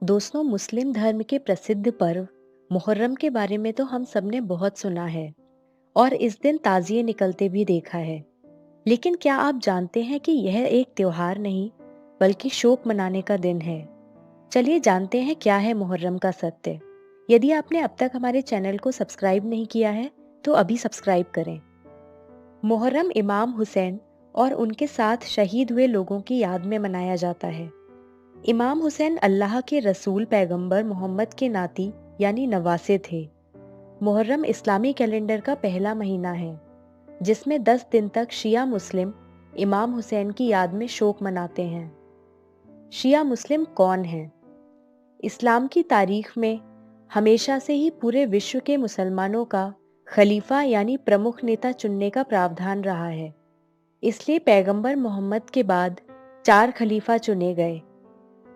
दोस्तों, मुस्लिम धर्म के प्रसिद्ध पर्व मुहर्रम के बारे में तो हम सबने बहुत सुना है और इस दिन ताजिए निकलते भी देखा है। लेकिन क्या आप जानते हैं कि यह एक त्योहार नहीं बल्कि शोक मनाने का दिन है। चलिए जानते हैं क्या है मुहर्रम का सत्य। यदि आपने अब तक हमारे चैनल को सब्सक्राइब नहीं किया है तो अभी सब्सक्राइब करें। मुहर्रम इमाम हुसैन और उनके साथ शहीद हुए लोगों की याद में मनाया जाता है। इमाम हुसैन अल्लाह के रसूल पैगंबर मोहम्मद के नाती यानी नवासे थे। मुहर्रम इस्लामी कैलेंडर का पहला महीना है जिसमें 10 दिन तक शिया मुस्लिम इमाम हुसैन की याद में शोक मनाते हैं। शिया मुस्लिम कौन हैं? इस्लाम की तारीख में हमेशा से ही पूरे विश्व के मुसलमानों का खलीफा यानी प्रमुख नेता चुनने का प्रावधान रहा है। इसलिए पैगंबर मोहम्मद के बाद 4 खलीफा चुने गए।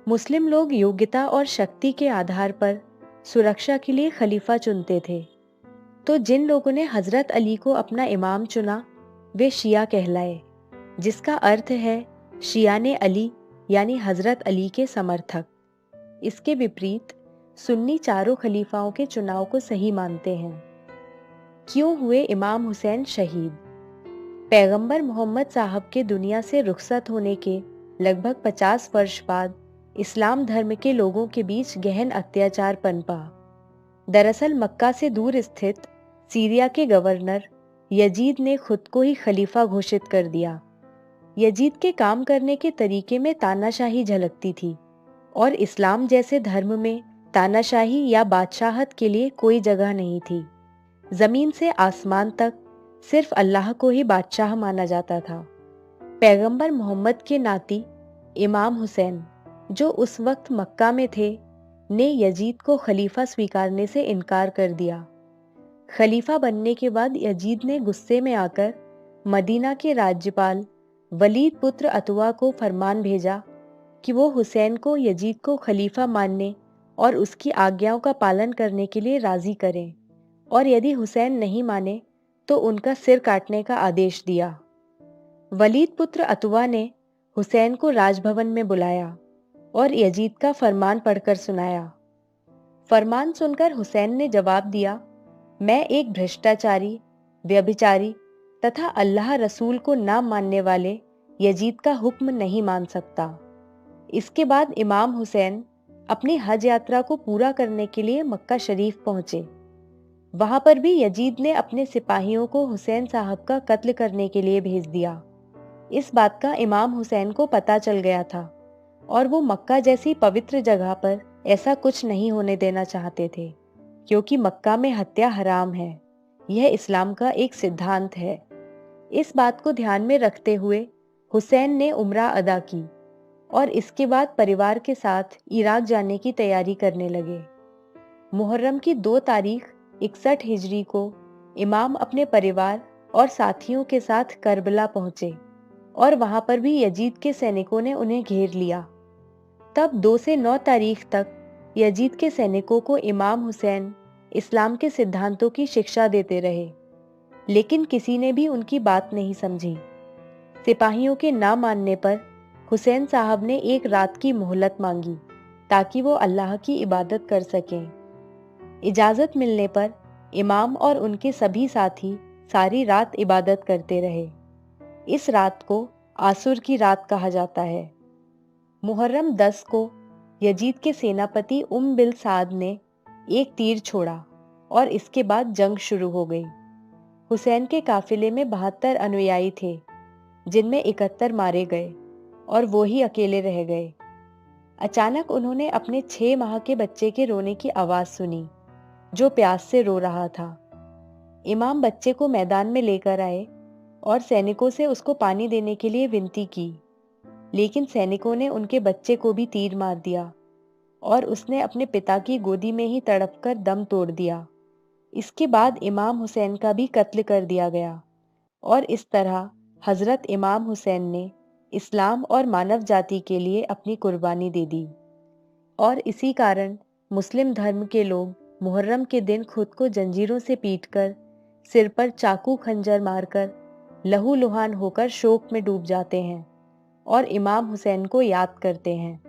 मुस्लिम लोग योग्यता और शक्ति के आधार पर सुरक्षा के लिए खलीफा चुनते थे। तो जिन लोगों ने हजरत अली को अपना इमाम चुना वे शिया कहलाए, जिसका अर्थ है शिया ने अली यानी हजरत अली के समर्थक। इसके विपरीत सुन्नी चारों खलीफाओं के चुनाव को सही मानते हैं। क्यों हुए इमाम हुसैन शहीद? पैगंबर मोहम्मद साहब के दुनिया से रुखसत होने के लगभग 50 वर्ष बाद इस्लाम धर्म के लोगों के बीच गहन अत्याचार पनपा। दरअसल मक्का से दूर स्थित सीरिया के गवर्नर यजीद ने खुद को ही खलीफा घोषित कर दिया। यजीद के काम करने के तरीके में तानाशाही झलकती थी और इस्लाम जैसे धर्म में तानाशाही या बादशाहत के लिए कोई जगह नहीं थी। जमीन से आसमान तक सिर्फ अल्लाह को ही बादशाह माना जाता था। पैगंबर मोहम्मद के नाती इमाम हुसैन, जो उस वक्त मक्का में थे, ने यजीद को खलीफा स्वीकारने से इनकार कर दिया। खलीफा बनने के बाद यजीद ने गुस्से में आकर मदीना के राज्यपाल वलीद पुत्र अतवा को फरमान भेजा कि वो हुसैन को यजीद को खलीफा मानने और उसकी आज्ञाओं का पालन करने के लिए राजी करें, और यदि हुसैन नहीं माने तो उनका सिर काटने का आदेश दिया। वलीद पुत्र अतवा ने हुसैन को राजभवन में बुलाया और यजीद का फरमान पढ़कर सुनाया। फरमान सुनकर हुसैन ने जवाब दिया, मैं एक भ्रष्टाचारी, व्यभिचारी तथा अल्लाह रसूल को ना मानने वाले यजीद का हुक्म नहीं मान सकता। इसके बाद इमाम हुसैन अपनी हज यात्रा को पूरा करने के लिए मक्का शरीफ पहुंचे। वहां पर भी यजीद ने अपने सिपाहियों को हुसैन साहब का कत्ल करने के लिए भेज दिया। इस बात का इमाम हुसैन को पता चल गया था और वो मक्का जैसी पवित्र जगह पर ऐसा कुछ नहीं होने देना चाहते थे, क्योंकि मक्का में हत्या हराम है। यह इस्लाम का एक सिद्धांत है। इस बात को ध्यान में रखते हुए हुसैन ने उम्रा अदा की और इसके बाद परिवार के साथ इराक जाने की तैयारी करने लगे। मुहर्रम की 2 तारीख 61 हिजरी को इमाम अपने परिवार और साथियों के साथ करबला पहुंचे और वहां पर भी यजीद के सैनिकों ने उन्हें घेर लिया। तब 2 से 9 तारीख तक यजीद के सैनिकों को इमाम हुसैन इस्लाम के सिद्धांतों की शिक्षा देते रहे, लेकिन किसी ने भी उनकी बात नहीं समझी। सिपाहियों के ना मानने पर हुसैन साहब ने एक रात की मोहलत मांगी ताकि वो अल्लाह की इबादत कर सकें। इजाजत मिलने पर इमाम और उनके सभी साथी सारी रात इबादत करते रहे। इस रात को आसुर की रात कहा जाता है। मुहर्रम 10 को यजीद के सेनापति बिल साद ने एक तीर छोड़ा और इसके बाद जंग शुरू हो गई। हुसैन के काफिले में 72 अनुयायी थे, जिनमें 71 मारे गए और वो ही अकेले रह गए। अचानक उन्होंने अपने 6 माह के बच्चे के रोने की आवाज सुनी, जो प्यास से रो रहा था। इमाम बच्चे को मैदान में लेकर आए और सैनिकों से उसको पानी देने के लिए विनती की, लेकिन सैनिकों ने उनके बच्चे को भी तीर मार दिया और उसने अपने पिता की गोदी में ही तड़पकर दम तोड़ दिया। इसके बाद इमाम हुसैन का भी कत्ल कर दिया गया और इस तरह हजरत इमाम हुसैन ने इस्लाम और मानव जाति के लिए अपनी कुर्बानी दे दी। और इसी कारण मुस्लिम धर्म के लोग मुहर्रम के दिन खुद को जंजीरों से पीटकर, सिर पर चाकू खंजर मारकर, लहूलुहान होकर शोक में डूब जाते हैं और इमाम हुसैन को याद करते हैं।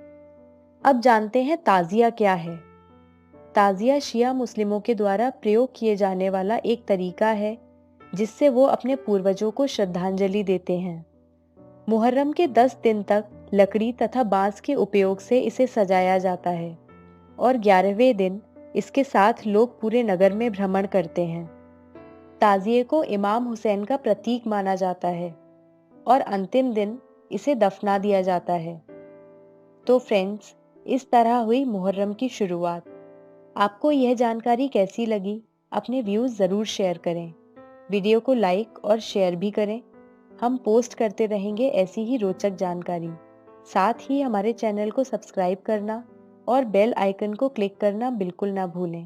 अब जानते हैं ताजिया क्या है। ताजिया शिया मुस्लिमों के द्वारा प्रयोग किए जाने वाला एक तरीका है जिससे वो अपने पूर्वजों को श्रद्धांजलि देते हैं। मुहर्रम के 10 दिन तक लकड़ी तथा बांस के उपयोग से इसे सजाया जाता है और 11वें दिन इसके साथ लोग पूरे नगर में भ्रमण करते हैं। ताजिए को इमाम हुसैन का प्रतीक माना जाता है और अंतिम दिन इसे दफना दिया जाता है। तो फ्रेंड्स, इस तरह हुई मुहर्रम की शुरुआत। आपको यह जानकारी कैसी लगी? अपने व्यूज़ ज़रूर शेयर करें। वीडियो को लाइक और शेयर भी करें। हम पोस्ट करते रहेंगे ऐसी ही रोचक जानकारी। साथ ही हमारे चैनल को सब्सक्राइब करना और बेल आइकन को क्लिक करना बिल्कुल ना भूलें।